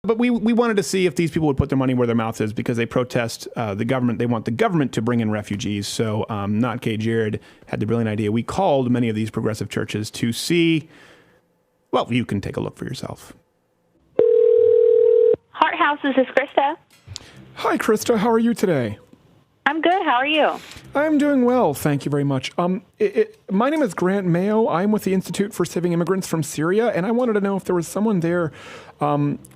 but we wanted to see if these people would put their money where their mouth is because they protest the government. They want the government to bring in refugees. So Not Gay Jared had the brilliant idea. We called many of these progressive churches to see. Well, you can take a look for yourself. Heart House, this is Krista. Hi, Krista. How are you today? I'm good. How are you? I'm doing well. Thank you very much. My name is Grant Mayo. I'm with the Institute for Saving Immigrants from Syria, and I wanted to know if there was someone there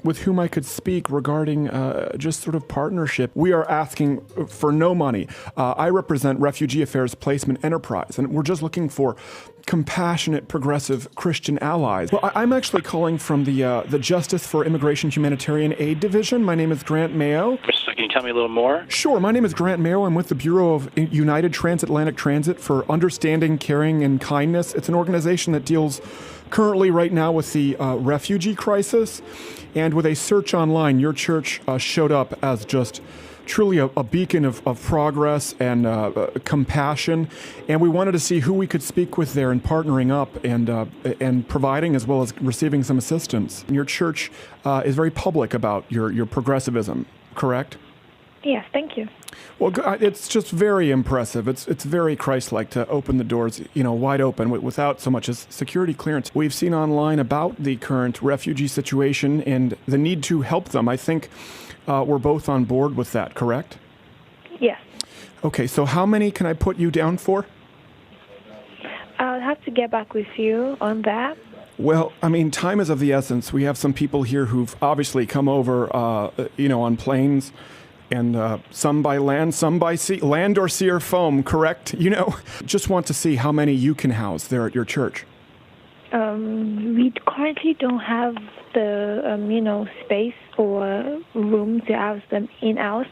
with whom I could speak regarding just sort of partnership. We are asking for no money. I represent Refugee Affairs Placement Enterprise, and we're just looking for compassionate, progressive Christian allies. Well, I'm actually calling from the Justice for Immigration Humanitarian Aid Division. My name is Grant Mayo. So can you tell me a little more? Sure. My name is Grant Mayo. I'm with the Bureau of United Transatlantic Transit for Understanding, Caring, and Kindness. It's an organization that deals currently right now with the refugee crisis. And with a search online, your church showed up as just truly a beacon of progress and compassion. And we wanted to see who we could speak with there and partnering up and providing as well as receiving some assistance. And your church is very public about your progressivism, correct? Yes, thank you. Well, it's just very impressive. It's very Christ-like to open the doors, wide open without so much as security clearance. We've seen online about the current refugee situation and the need to help them. I think we're both on board with that, correct? Yes. Okay, so how many can I put you down for? I'll have to get back with you on that. Well, I mean, time is of the essence. We have some people here who've obviously come over, on planes. And some by land, some by sea, land or sea or foam, correct? Just want to see how many you can house there at your church. We currently don't have the, space or room to house them in-house,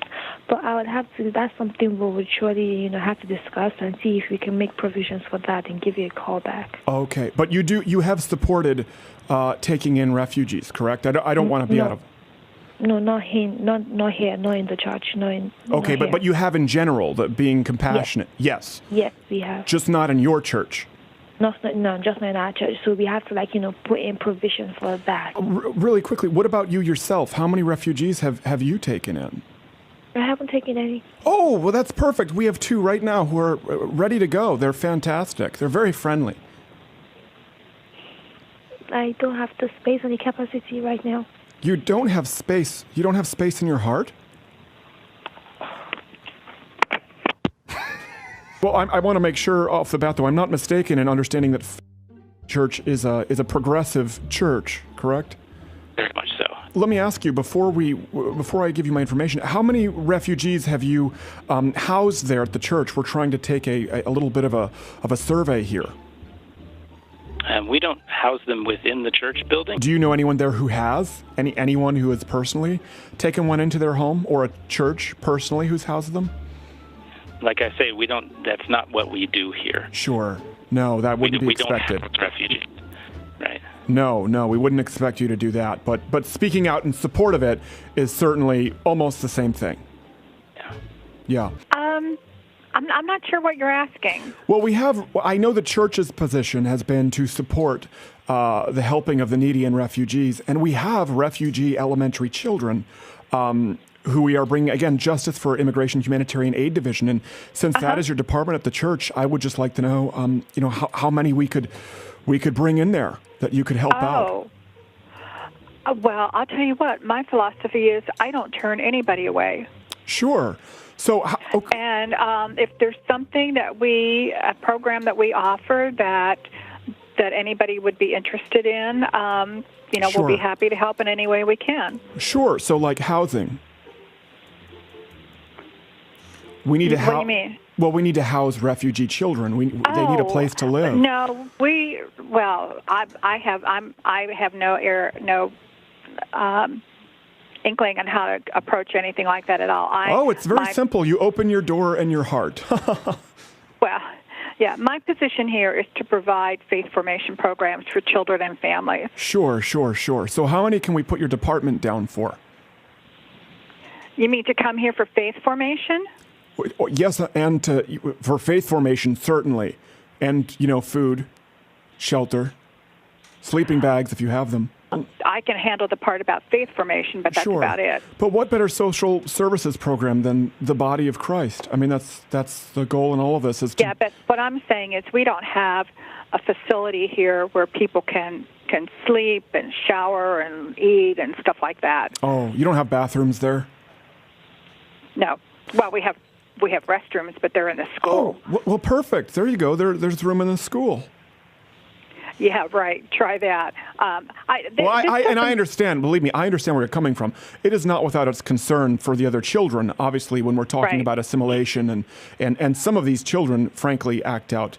but I would have to, that's something we would surely, have to discuss and see if we can make provisions for that and give you a call back. Okay, but you have supported taking in refugees, correct? I don't want to be out of... No, not here, not in the church, Okay, but you have in general, being compassionate, yes? Yes, we have. Just not in your church? No, just not in our church. So we have to, put in provision for that. Really quickly, what about you yourself? How many refugees have you taken in? I haven't taken any. Oh, well, that's perfect. We have 2 right now who are ready to go. They're fantastic. They're very friendly. I don't have the space and the capacity right now. You don't have space? You don't have space in your heart? Well, I want to make sure off the bat, though, I'm not mistaken in understanding that church is a progressive church, correct? Very much so. Let me ask you, before I give you my information, how many refugees have you housed there at the church? We're trying to take a little bit of a survey here. We don't house them within the church building. Do you know anyone there who has? Anyone who has personally taken one into their home, or a church personally who's housed them? Like I say, that's not what we do here. Sure. No, that wouldn't be expected. We don't house refugees. Right. No, we wouldn't expect you to do that. But speaking out in support of it is certainly almost the same thing. Yeah. I'm not sure what you're asking. Well, I know the church's position has been to support the helping of the needy and refugees, and we have refugee elementary children who we are bringing, again, Justice for Immigration Humanitarian Aid Division. And since that is your department at the church, I would just like to know, how many we could bring in there that you could help out. Well, I'll tell you what, my philosophy is I don't turn anybody away. Sure. So, okay. And if there's something a program that we offer that anybody would be interested in, Sure. We'll be happy to help in any way we can. Sure. So, like housing. We need to What do you mean? Well, we need to house refugee children. They need a place to live. No, I have no inkling on how to approach anything like that at all. It's very simple. You open your door and your heart. Well, yeah, my position here is to provide faith formation programs for children and families. Sure. So how many can we put your department down for? You mean to come here for faith formation? Yes, and for faith formation, certainly. And, food, shelter, sleeping bags if you have them. I can handle the part about faith formation, but that's Sure. about it. But what better social services program than the body of Christ? I mean, that's the goal in all of this. Is to, Yeah, but what I'm saying is we don't have a facility here where people can sleep and shower and eat and stuff like that. Oh, you don't have bathrooms there? No. Well, we have restrooms, but they're in the school. Oh, well, perfect. There you go. There's room in the school. Yeah, right. Try that. I understand. Believe me, I understand where you're coming from. It is not without its concern for the other children. Obviously, when we're talking Right. about assimilation, and some of these children, frankly, act out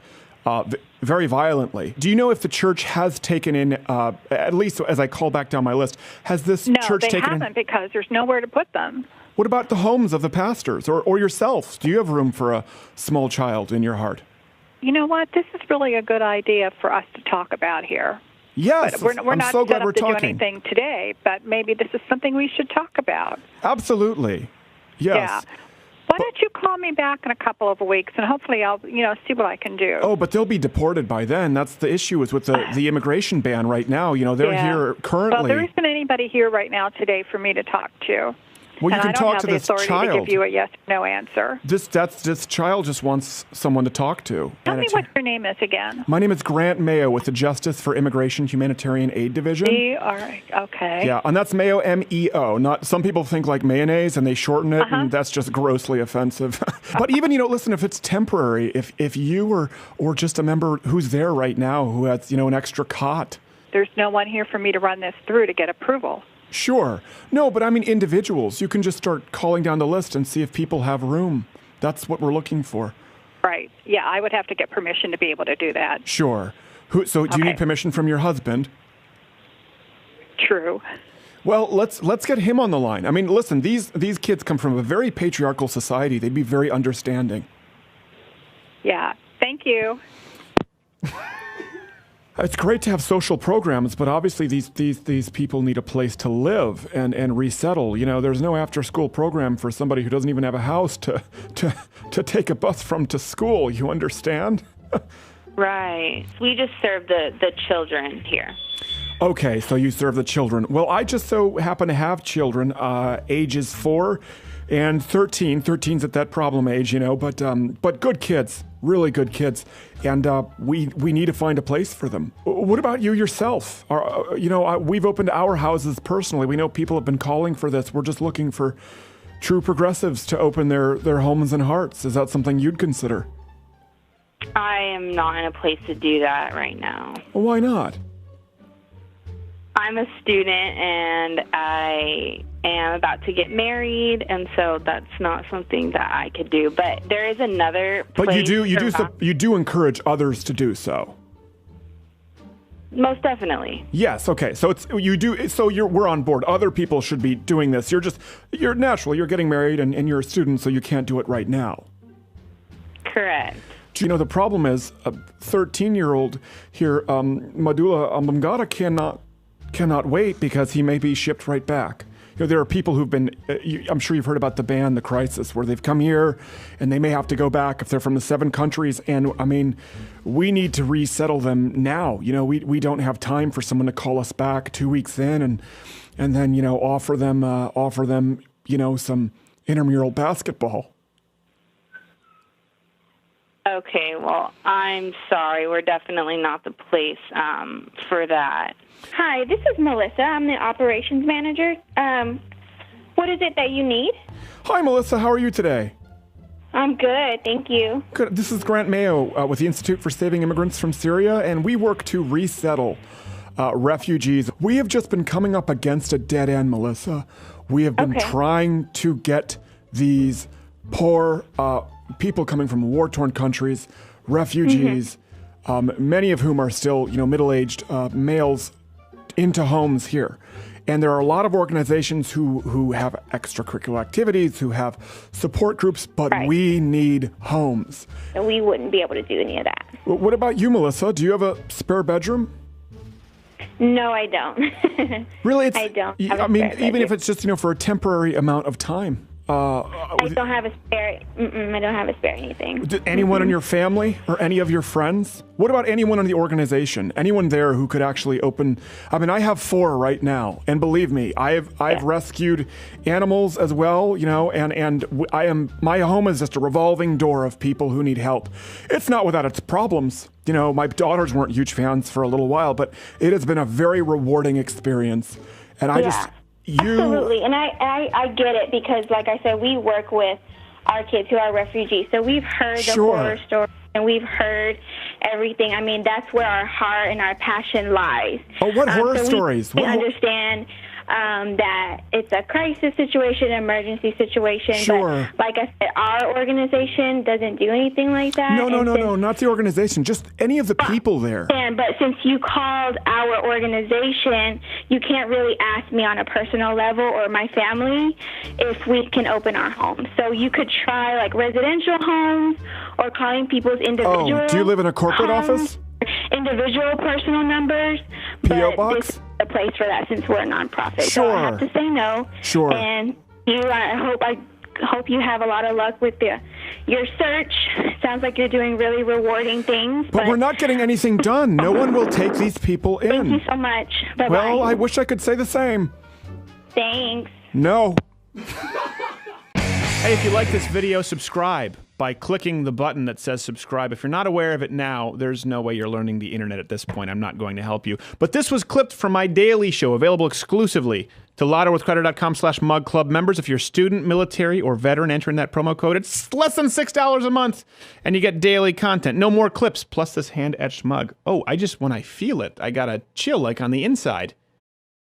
very violently. Do you know if the church has taken in, at least as I call back down my list, has this No, church they taken in? haven't because there's nowhere to put them. What about the homes of the pastors or yourself? Do you have room for a small child in your heart? You know what? This is really a good idea for us to talk about here. Yes, But we're I'm not so set glad up we're to do talking. anything today, but maybe this is something we should talk about. Absolutely. Yes. Yeah. Why don't you call me back in a couple of weeks, and hopefully I'll, see what I can do. Oh, but they'll be deported by then. That's the issue is with the immigration ban right now. They're Yeah. here currently. Well, there isn't anybody here right now today for me to talk to. Well, you and can I don't talk have to the this authority to child. give you a yes or no answer. This child just wants someone to talk to. Tell And me it's- what your name is again. My name is Grant Mayo with the Justice for Immigration Humanitarian Aid Division. Okay. Yeah, and that's Mayo, M-E-O. Not some people think like mayonnaise and they shorten it, and that's just grossly offensive. But even listen, if it's temporary, if you or just a member who's there right now who has an extra cot. There's no one here for me to run this through to get approval. Sure. No, but I mean individuals. You can just start calling down the list and see if people have room. That's what we're looking for. Right. Yeah, I would have to get permission to be able to do that. Sure. So do you Okay. need permission from your husband? True. Well, let's get him on the line. I mean, listen, these kids come from a very patriarchal society. They'd be very understanding. Yeah. Thank you. It's great to have social programs, but obviously these people need a place to live and resettle. There's no after-school program for somebody who doesn't even have a house to take a bus from to school. You understand? Right. We just serve the children here. Okay, so you serve the children. Well, I just so happen to have children, ages 4 and 13. 13's at that problem age, but good kids, really good kids, and we need to find a place for them. What about you yourself? We've opened our houses personally. We know people have been calling for this. We're just looking for true progressives to open their homes and hearts. Is that something you'd consider? I am not in a place to do that right now. Well, why not? I'm a student and I am about to get married, and so that's not something that I could do. But there is another place. But you do encourage others to do so. Most definitely. Yes. Okay. So we're on board. Other people should be doing this. You're natural. You're getting married and you're a student, so you can't do it right now. Correct. The problem is a 13-year-old here, Madula Ambamgata cannot wait because he may be shipped right back. There are people who've been, I'm sure you've heard about the ban, the crisis, where they've come here and they may have to go back if they're from the 7 countries. And I mean, we need to resettle them now. We don't have time for someone to call us back 2 weeks in and then, offer them, some intramural basketball. Okay, well, I'm sorry. We're definitely not the place for that. Hi, this is Melissa. I'm the operations manager. What is it that you need? Hi, Melissa. How are you today? I'm good, thank you. Good. This is Grant Mayo with the Institute for Saving Immigrants from Syria, and we work to resettle refugees. We have just been coming up against a dead end, Melissa. We have been trying to get these poor people coming from war-torn countries, refugees, many of whom are still, middle-aged males, into homes here. And there are a lot of organizations who have extracurricular activities, who have support groups, but we need homes. We wouldn't be able to do any of that. What about you, Melissa? Do you have a spare bedroom? No, I don't. Really? I don't. I mean, even if it's just, for a temporary amount of time, I don't have a spare. I don't have a spare anything. Anyone in your family or any of your friends? What about anyone in the organization? Anyone there who could actually open? I mean, I have 4 right now, and believe me, I've rescued animals as well. You know, and my home is just a revolving door of people who need help. It's not without its problems. You know, my daughters weren't huge fans for a little while, but it has been a very rewarding experience, and I just. Absolutely, and I get it because, like I said, we work with our kids who are refugees, so we've heard the horror stories and we've heard everything. I mean, that's where our heart and our passion lies. Oh, what horror stories? We understand that it's a crisis situation, an emergency situation. Sure. But like I said, our organization doesn't do anything like that. No, not the organization. Just any of the people there. But since you called our organization, you can't really ask me on a personal level or my family if we can open our homes. So you could try like residential homes or calling people's individual. Oh, do you live in a corporate office? Individual personal numbers. P.O. box? This is the place for that since we're a nonprofit. Sure. So I have to say no. Sure. And I hope you have a lot of luck with your search. Sounds like you're doing really rewarding things. But we're not getting anything done. No one will take these people in. Thank you so much. Bye-bye. Well, I wish I could say the same. Thanks. No. Hey, if you like this video, subscribe by clicking the button that says subscribe. If you're not aware of it now, there's no way you're learning the internet at this point. I'm not going to help you. But this was clipped from my daily show, available exclusively to LottoWithCrowder.com/MugClub members. If you're student, military, or veteran, enter in that promo code. It's less than $6 a month, and you get daily content. No more clips, plus this hand-etched mug. Oh, when I feel it, I got a chill like on the inside.